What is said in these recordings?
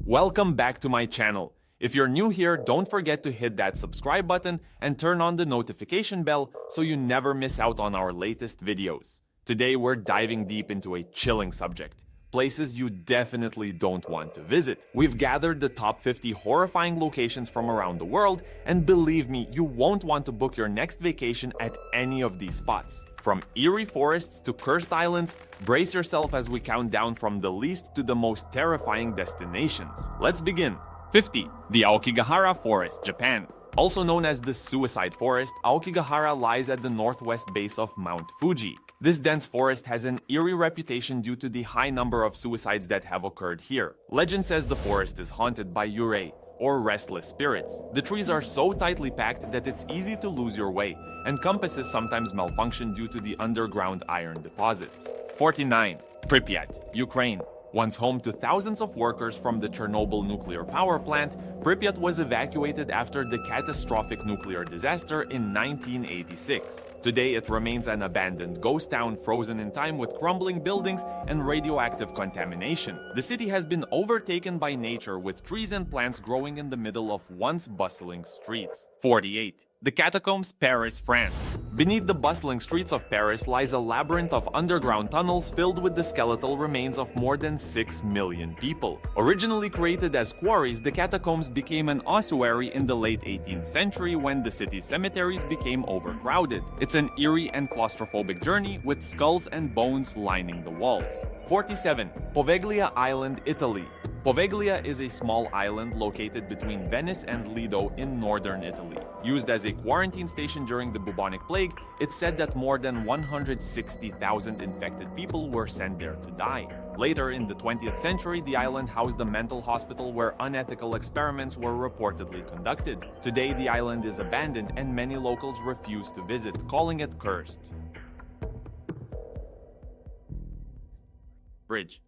Welcome back to my channel. If you're new here, don't forget to hit that subscribe button and turn on the notification bell so you never miss out on our latest videos. Today we're diving deep into a chilling subject. Places you definitely don't want to visit. We've gathered the top 50 horrifying locations from around the world, and believe me, you won't want to book your next vacation at any of these spots. From eerie forests to cursed islands, brace yourself as we count down from the least to the most terrifying destinations. Let's begin. 50. The Aokigahara Forest, Japan. Also known as the Suicide Forest, Aokigahara lies at the northwest base of Mount Fuji. This dense forest has an eerie reputation due to the high number of suicides that have occurred here. Legend says the forest is haunted by yurei, or restless spirits. The trees are so tightly packed that it's easy to lose your way, and compasses sometimes malfunction due to the underground iron deposits. 49. Pripyat, Ukraine. Once home to thousands of workers from the Chernobyl nuclear power plant, Pripyat was evacuated after the catastrophic nuclear disaster in 1986. Today it remains an abandoned ghost town frozen in time with crumbling buildings and radioactive contamination. The city has been overtaken by nature with trees and plants growing in the middle of once bustling streets. 48. The Catacombs, Paris, France. Beneath the bustling streets of Paris lies a labyrinth of underground tunnels filled with the skeletal remains of more than 6 million people. Originally created as quarries, the catacombs became an ossuary in the late 18th century when the city's cemeteries became overcrowded. It's an eerie and claustrophobic journey with skulls and bones lining the walls. 47. Poveglia Island, Italy. Poveglia is a small island located between Venice and Lido in northern Italy. Used as a quarantine station during the bubonic plague, it's said that more than 160,000 infected people were sent there to die. Later in the 20th century, the island housed a mental hospital where unethical experiments were reportedly conducted. Today, the island is abandoned and many locals refuse to visit, calling it cursed. Bridge.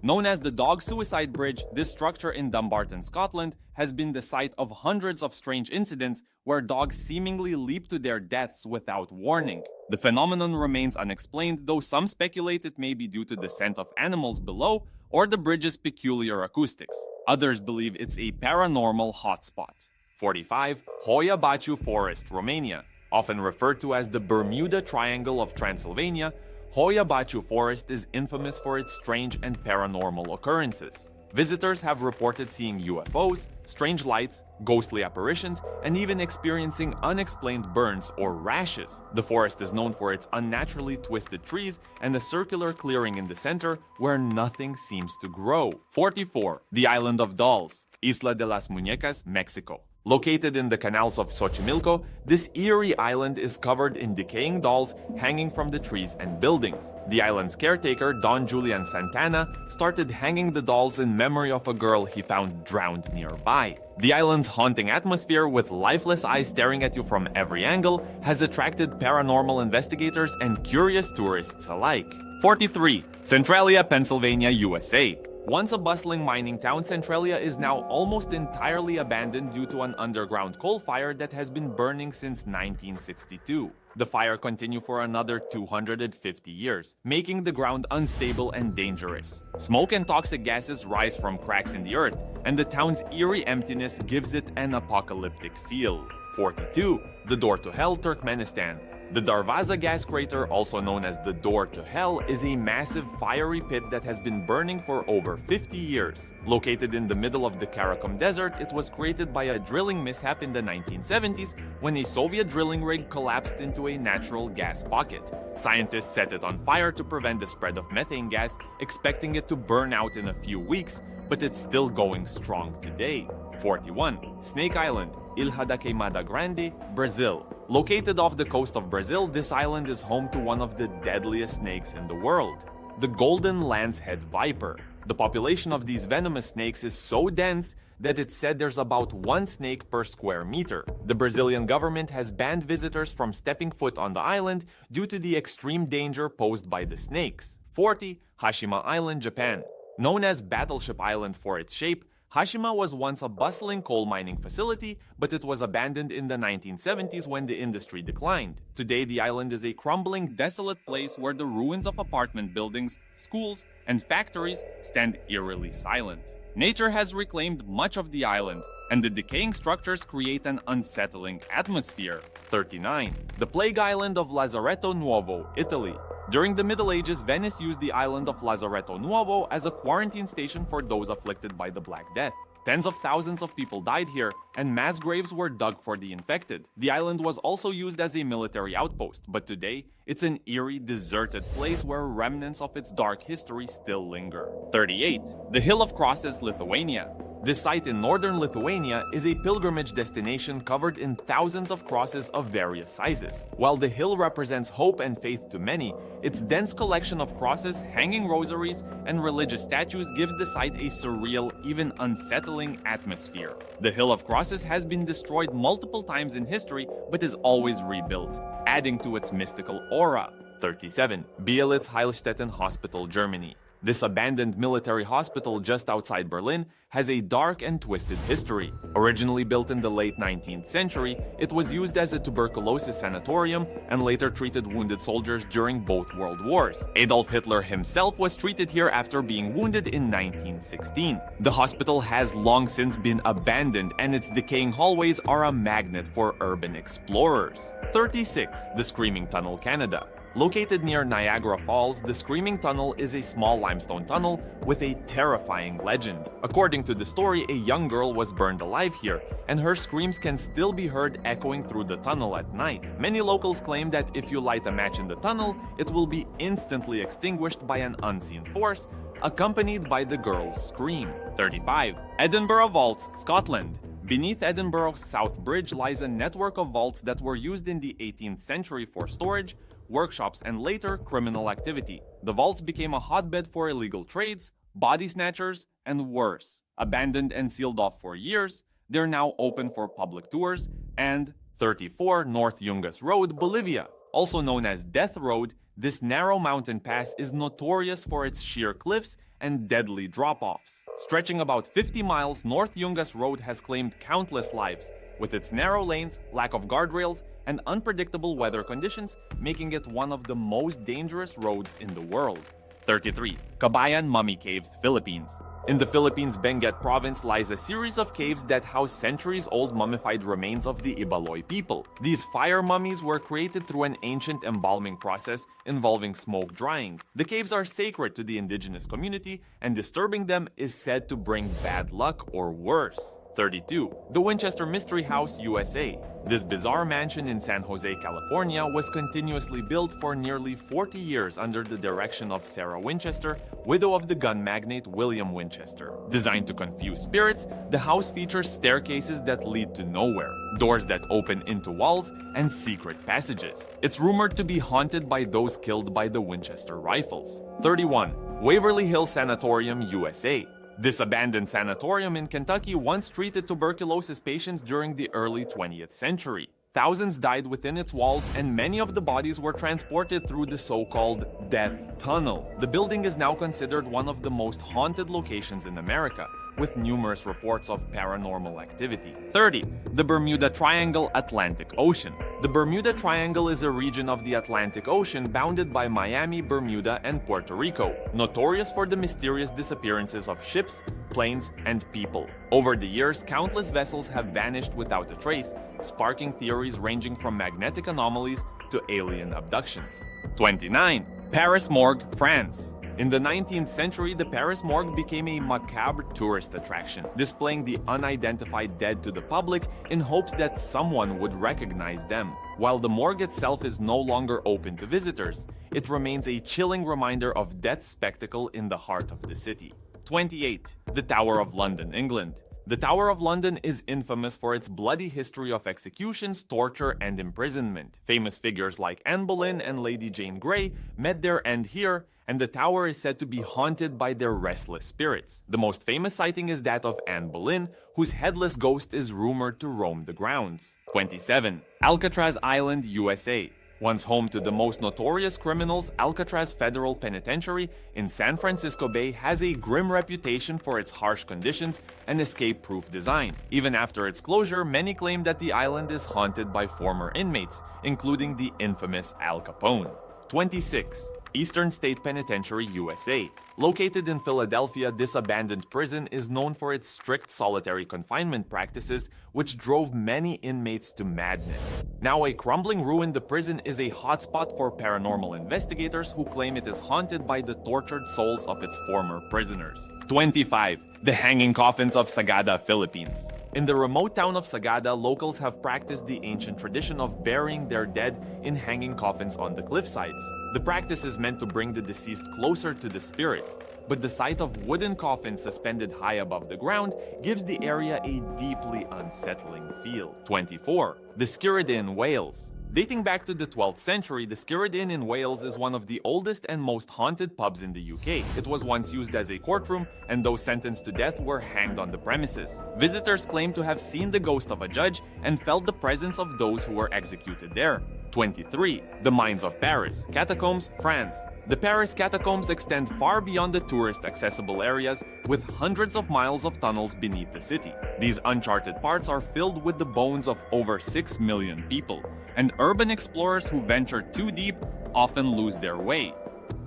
Known as the Dog Suicide Bridge, this structure in Dumbarton, Scotland, has been the site of hundreds of strange incidents where dogs seemingly leap to their deaths without warning. The phenomenon remains unexplained, though some speculate it may be due to the scent of animals below or the bridge's peculiar acoustics. Others believe it's a paranormal hotspot. 45. Hoia Baciu Forest, Romania. Often referred to as the Bermuda Triangle of Transylvania, Hoia Baciu Forest is infamous for its strange and paranormal occurrences. Visitors have reported seeing UFOs, strange lights, ghostly apparitions, and even experiencing unexplained burns or rashes. The forest is known for its unnaturally twisted trees and a circular clearing in the center where nothing seems to grow. 44. The Island of Dolls, Isla de las Muñecas, Mexico. Located in the canals of Xochimilco, this eerie island is covered in decaying dolls hanging from the trees and buildings. The island's caretaker, Don Julian Santana, started hanging the dolls in memory of a girl he found drowned nearby. The island's haunting atmosphere, with lifeless eyes staring at you from every angle, has attracted paranormal investigators and curious tourists alike. 43. Centralia, Pennsylvania, USA. Once a bustling mining town, Centralia is now almost entirely abandoned due to an underground coal fire that has been burning since 1962. The fire continued for another 250 years, making the ground unstable and dangerous. Smoke and toxic gases rise from cracks in the earth, and the town's eerie emptiness gives it an apocalyptic feel. 42. The Door to Hell, Turkmenistan. The Darvaza gas crater, also known as the Door to Hell, is a massive fiery pit that has been burning for over 50 years. Located in the middle of the Karakum Desert, it was created by a drilling mishap in the 1970s when a Soviet drilling rig collapsed into a natural gas pocket. Scientists set it on fire to prevent the spread of methane gas, expecting it to burn out in a few weeks, but it's still going strong today. 41. Snake Island, Ilha da Queimada Grande, Brazil. Located off the coast of Brazil, this island is home to one of the deadliest snakes in the world, the golden lancehead viper. The population of these venomous snakes is so dense that it's said there's about 1 snake per square meter. The Brazilian government has banned visitors from stepping foot on the island due to the extreme danger posed by the snakes. 40. Hashima Island, Japan. Known as Battleship Island for its shape, Hashima was once a bustling coal mining facility, but it was abandoned in the 1970s when the industry declined. Today, the island is a crumbling, desolate place where the ruins of apartment buildings, schools, and factories stand eerily silent. Nature has reclaimed much of the island, and the decaying structures create an unsettling atmosphere. 39. The plague island of Lazaretto Nuovo, Italy. During the Middle Ages, Venice used the island of Lazaretto Nuovo as a quarantine station for those afflicted by the Black Death. Tens of thousands of people died here, and mass graves were dug for the infected. The island was also used as a military outpost, but today, it's an eerie, deserted place where remnants of its dark history still linger. 38. The Hill of Crosses, Lithuania. This site in northern Lithuania is a pilgrimage destination covered in thousands of crosses of various sizes. While the hill represents hope and faith to many, its dense collection of crosses, hanging rosaries, and religious statues gives the site a surreal, even unsettling atmosphere. The Hill of Crosses has been destroyed multiple times in history, but is always rebuilt, adding to its mystical aura. 37. Bielitz Heilstätten Hospital, Germany. This abandoned military hospital just outside Berlin has a dark and twisted history. Originally built in the late 19th century, it was used as a tuberculosis sanatorium and later treated wounded soldiers during both world wars. Adolf Hitler himself was treated here after being wounded in 1916. The hospital has long since been abandoned, and its decaying hallways are a magnet for urban explorers. 36. The Screaming Tunnel, Canada. Located near Niagara Falls, the Screaming Tunnel is a small limestone tunnel with a terrifying legend. According to the story, a young girl was burned alive here, and her screams can still be heard echoing through the tunnel at night. Many locals claim that if you light a match in the tunnel, it will be instantly extinguished by an unseen force, accompanied by the girl's scream. 35. Edinburgh Vaults, Scotland. Beneath Edinburgh's South Bridge lies a network of vaults that were used in the 18th century for storage, workshops, and later criminal activity. The vaults became a hotbed for illegal trades, body snatchers, and worse. Abandoned and sealed off for years, they're now open for public tours. And 34 North Yungas Road, Bolivia. Also known as Death Road, this narrow mountain pass is notorious for its sheer cliffs and deadly drop-offs. Stretching about 50 miles, North Yungas Road has claimed countless lives, with its narrow lanes, lack of guardrails, and unpredictable weather conditions, making it one of the most dangerous roads in the world. 33. Kabayan Mummy Caves, Philippines. In the Philippines' Benguet province lies a series of caves that house centuries-old mummified remains of the Ibaloy people. These fire mummies were created through an ancient embalming process involving smoke drying. The caves are sacred to the indigenous community, and disturbing them is said to bring bad luck or worse. 32. The Winchester Mystery House, USA. This bizarre mansion in San Jose, California was continuously built for nearly 40 years under the direction of Sarah Winchester, widow of the gun magnate William Winchester. Designed to confuse spirits, the house features staircases that lead to nowhere, doors that open into walls, and secret passages. It's rumored to be haunted by those killed by the Winchester rifles. 31. Waverly Hill Sanatorium, USA. This abandoned sanatorium in Kentucky once treated tuberculosis patients during the early 20th century. Thousands died within its walls, and many of the bodies were transported through the so-called Death Tunnel. The building is now considered one of the most haunted locations in America, with numerous reports of paranormal activity. 30. The Bermuda Triangle, Atlantic Ocean. The Bermuda Triangle is a region of the Atlantic Ocean bounded by Miami, Bermuda, and Puerto Rico, notorious for the mysterious disappearances of ships, planes, and people. Over the years, countless vessels have vanished without a trace, sparking theories ranging from magnetic anomalies to alien abductions. 29. Paris Morgue, France. In the 19th century, the Paris Morgue became a macabre tourist attraction, displaying the unidentified dead to the public in hopes that someone would recognize them. While the morgue itself is no longer open to visitors, it remains a chilling reminder of death's spectacle in the heart of the city. 28. The Tower of London, England. The Tower of London is infamous for its bloody history of executions, torture, and imprisonment. Famous figures like Anne Boleyn and Lady Jane Grey met their end here, and the tower is said to be haunted by their restless spirits. The most famous sighting is that of Anne Boleyn, whose headless ghost is rumored to roam the grounds. 27. Alcatraz Island, USA. Once home to the most notorious criminals, Alcatraz Federal Penitentiary in San Francisco Bay has a grim reputation for its harsh conditions and escape-proof design. Even after its closure, many claim that the island is haunted by former inmates, including the infamous Al Capone. 26. Eastern State Penitentiary, USA. Located in Philadelphia, this abandoned prison is known for its strict solitary confinement practices, which drove many inmates to madness. Now a crumbling ruin, the prison is a hotspot for paranormal investigators who claim it is haunted by the tortured souls of its former prisoners. 25. The Hanging Coffins of Sagada, Philippines. In the remote town of Sagada, locals have practiced the ancient tradition of burying their dead in hanging coffins on the cliffsides. The practice is meant to bring the deceased closer to the spirits, but the sight of wooden coffins suspended high above the ground gives the area a deeply unsettling feel. 24. The Skirrid Inn, Wales. Dating back to the 12th century, the Skirrid Inn in Wales is one of the oldest and most haunted pubs in the UK. It was once used as a courtroom, and those sentenced to death were hanged on the premises. Visitors claim to have seen the ghost of a judge and felt the presence of those who were executed there. 23. The Mines of Paris, Catacombs, France. The Paris catacombs extend far beyond the tourist-accessible areas, with hundreds of miles of tunnels beneath the city. These uncharted parts are filled with the bones of over 6 million people, and urban explorers who venture too deep often lose their way.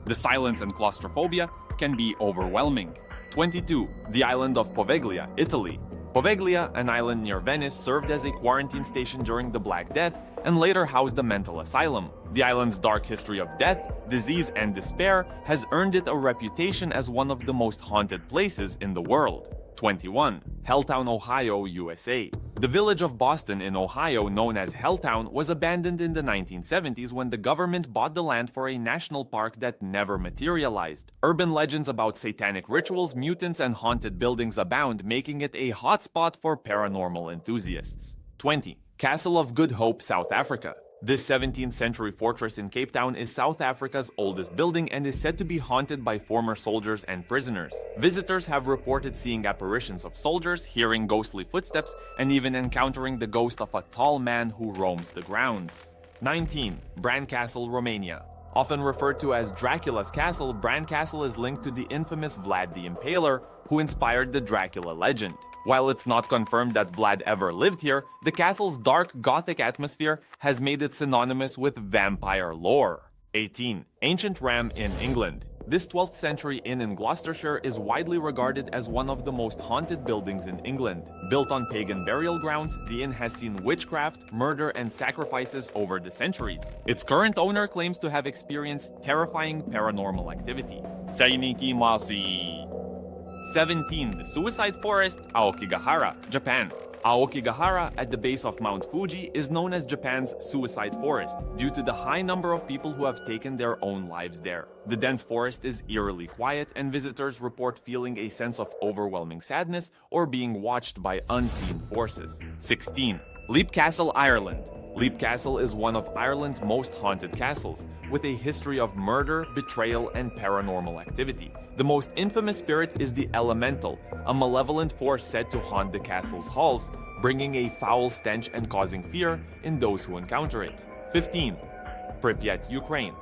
The silence and claustrophobia can be overwhelming. 22. The island of Poveglia, Italy. Poveglia, an island near Venice, served as a quarantine station during the Black Death and later housed a mental asylum. The island's dark history of death, disease, and despair has earned it a reputation as one of the most haunted places in the world. 21. Helltown, Ohio, USA. The village of Boston in Ohio, known as Helltown, was abandoned in the 1970s when the government bought the land for a national park that never materialized. Urban legends about satanic rituals, mutants, and haunted buildings abound, making it a hotspot for paranormal enthusiasts. 20. Castle of Good Hope, South Africa. This 17th century fortress in Cape Town is South Africa's oldest building and is said to be haunted by former soldiers and prisoners. Visitors have reported seeing apparitions of soldiers, hearing ghostly footsteps, and even encountering the ghost of a tall man who roams the grounds. 19. Bran Castle, Romania. Often referred to as Dracula's Castle, Bran Castle is linked to the infamous Vlad the Impaler, who inspired the Dracula legend. While it's not confirmed that Vlad ever lived here, the castle's dark gothic atmosphere has made it synonymous with vampire lore. 18. Ancient Ram in England. This 12th century inn in Gloucestershire is widely regarded as one of the most haunted buildings in England. Built on pagan burial grounds, the inn has seen witchcraft, murder, and sacrifices over the centuries. Its current owner claims to have experienced terrifying paranormal activity. 17. The Suicide Forest, Aokigahara, Japan. Aokigahara, at the base of Mount Fuji, is known as Japan's Suicide Forest due to the high number of people who have taken their own lives there. The dense forest is eerily quiet, and visitors report feeling a sense of overwhelming sadness or being watched by unseen forces. 16. Leap Castle, Ireland. Leap Castle is one of Ireland's most haunted castles, with a history of murder, betrayal, and paranormal activity. The most infamous spirit is the Elemental, a malevolent force said to haunt the castle's halls, bringing a foul stench and causing fear in those who encounter it. 15. Pripyat, Ukraine.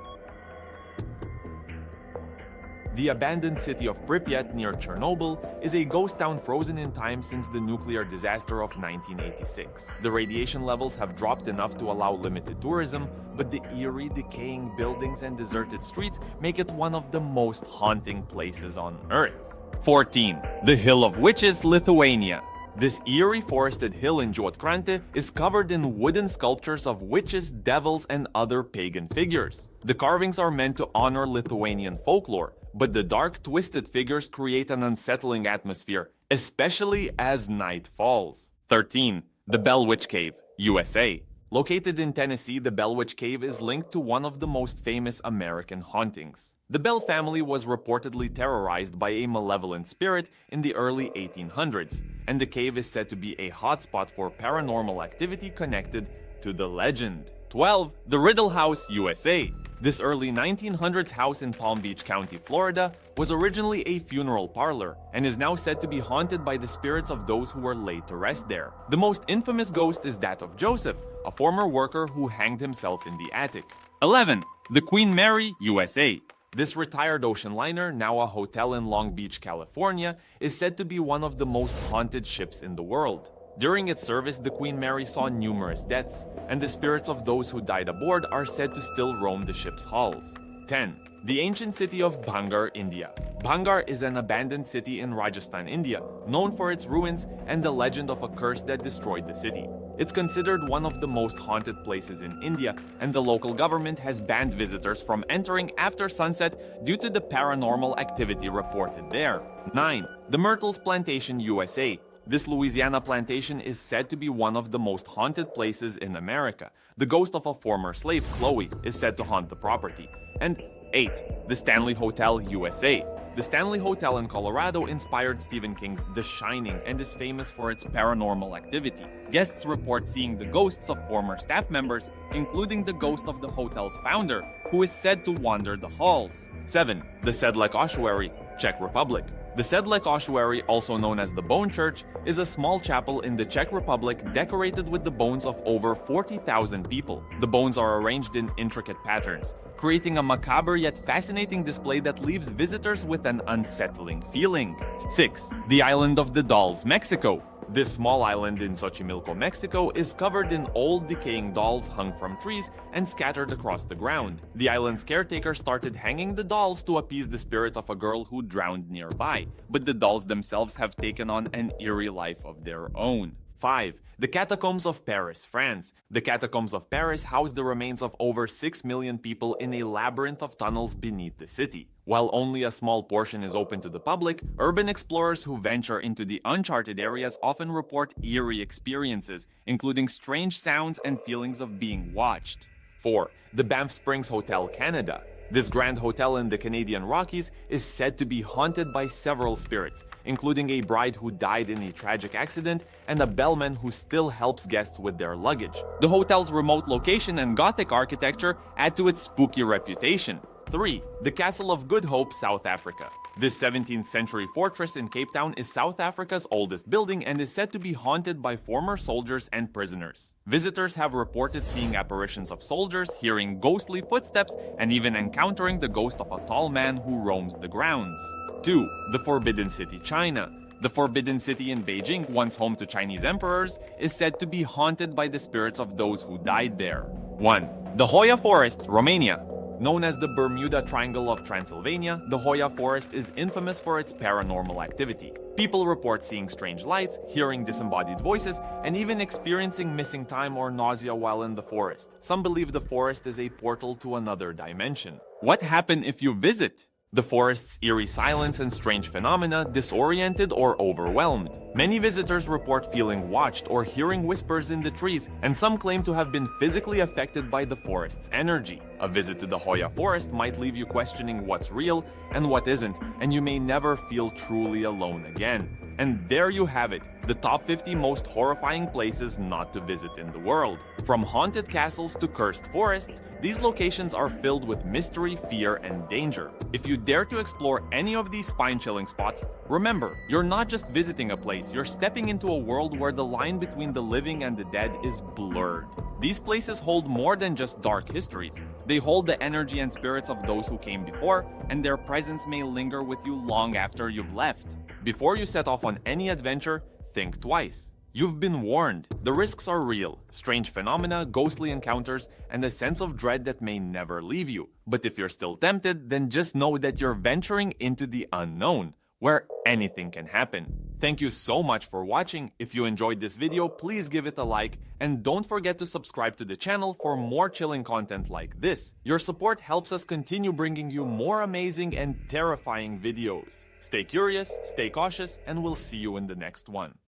The abandoned city of Pripyat near Chernobyl is a ghost town frozen in time since the nuclear disaster of 1986. The radiation levels have dropped enough to allow limited tourism, but the eerie, decaying buildings and deserted streets make it one of the most haunting places on Earth. 14. The Hill of Witches, Lithuania. This eerie forested hill in Juodkrantė is covered in wooden sculptures of witches, devils, and other pagan figures. The carvings are meant to honor Lithuanian folklore, but the dark, twisted figures create an unsettling atmosphere, especially as night falls. 13. The Bell Witch Cave, USA. Located in Tennessee, the Bell Witch Cave is linked to one of the most famous American hauntings. The Bell family was reportedly terrorized by a malevolent spirit in the early 1800s, and the cave is said to be a hotspot for paranormal activity connected to the legend. 12. The Riddle House, USA. This early 1900s house in Palm Beach County, Florida, was originally a funeral parlor and is now said to be haunted by the spirits of those who were laid to rest there. The most infamous ghost is that of Joseph, a former worker who hanged himself in the attic. 11. The Queen Mary, USA. This retired ocean liner, now a hotel in Long Beach, California, is said to be one of the most haunted ships in the world. During its service, the Queen Mary saw numerous deaths, and the spirits of those who died aboard are said to still roam the ship's halls. 10. The ancient city of Bhangar, India. Bhangar is an abandoned city in Rajasthan, India, known for its ruins and the legend of a curse that destroyed the city. It's considered one of the most haunted places in India, and the local government has banned visitors from entering after sunset due to the paranormal activity reported there. 9. The Myrtles Plantation, USA. This Louisiana plantation is said to be one of the most haunted places in America. The ghost of a former slave, Chloe, is said to haunt the property. And 8. The Stanley Hotel, USA. The Stanley Hotel in Colorado inspired Stephen King's The Shining and is famous for its paranormal activity. Guests report seeing the ghosts of former staff members, including the ghost of the hotel's founder, who is said to wander the halls. 7. The Sedlec Ossuary, Czech Republic. The Sedlec Ossuary, also known as the Bone Church, is a small chapel in the Czech Republic decorated with the bones of over 40,000 people. The bones are arranged in intricate patterns, creating a macabre yet fascinating display that leaves visitors with an unsettling feeling. 6. The Island of the Dolls, Mexico. This small island in Xochimilco, Mexico, is covered in old decaying dolls hung from trees and scattered across the ground. The island's caretaker started hanging the dolls to appease the spirit of a girl who drowned nearby, but the dolls themselves have taken on an eerie life of their own. 5. The Catacombs of Paris, France. The Catacombs of Paris house the remains of over 6 million people in a labyrinth of tunnels beneath the city. While only a small portion is open to the public, urban explorers who venture into the uncharted areas often report eerie experiences, including strange sounds and feelings of being watched. 4. The Banff Springs Hotel, Canada. This grand hotel in the Canadian Rockies is said to be haunted by several spirits, including a bride who died in a tragic accident and a bellman who still helps guests with their luggage. The hotel's remote location and Gothic architecture add to its spooky reputation. 3. The Castle of Good Hope, South Africa. This 17th century fortress in Cape Town is South Africa's oldest building and is said to be haunted by former soldiers and prisoners. Visitors have reported seeing apparitions of soldiers, hearing ghostly footsteps, and even encountering the ghost of a tall man who roams the grounds. 2. The Forbidden City, China. The Forbidden City in Beijing, once home to Chinese emperors, is said to be haunted by the spirits of those who died there. 1. The Hoya Forest, Romania. Known as the Bermuda Triangle of Transylvania, the Hoya Forest is infamous for its paranormal activity. People report seeing strange lights, hearing disembodied voices, and even experiencing missing time or nausea while in the forest. Some believe the forest is a portal to another dimension. What happens if you visit? The forest's eerie silence and strange phenomena disoriented or overwhelmed. Many visitors report feeling watched or hearing whispers in the trees, and some claim to have been physically affected by the forest's energy. A visit to the Hoya Forest might leave you questioning what's real and what isn't, and you may never feel truly alone again. And there you have it, the top 50 most horrifying places not to visit in the world. From haunted castles to cursed forests, these locations are filled with mystery, fear, and danger. If you dare to explore any of these spine-chilling spots, remember, you're not just visiting a place, you're stepping into a world where the line between the living and the dead is blurred. These places hold more than just dark histories. They hold the energy and spirits of those who came before, and their presence may linger with you long after you've left. Before you set off on any adventure, think twice. You've been warned. The risks are real. Strange phenomena, ghostly encounters, and a sense of dread that may never leave you. But if you're still tempted, then just know that you're venturing into the unknown, where anything can happen. Thank you so much for watching. If you enjoyed this video, please give it a like, and don't forget to subscribe to the channel for more chilling content like this. Your support helps us continue bringing you more amazing and terrifying videos. Stay curious, stay cautious, and we'll see you in the next one.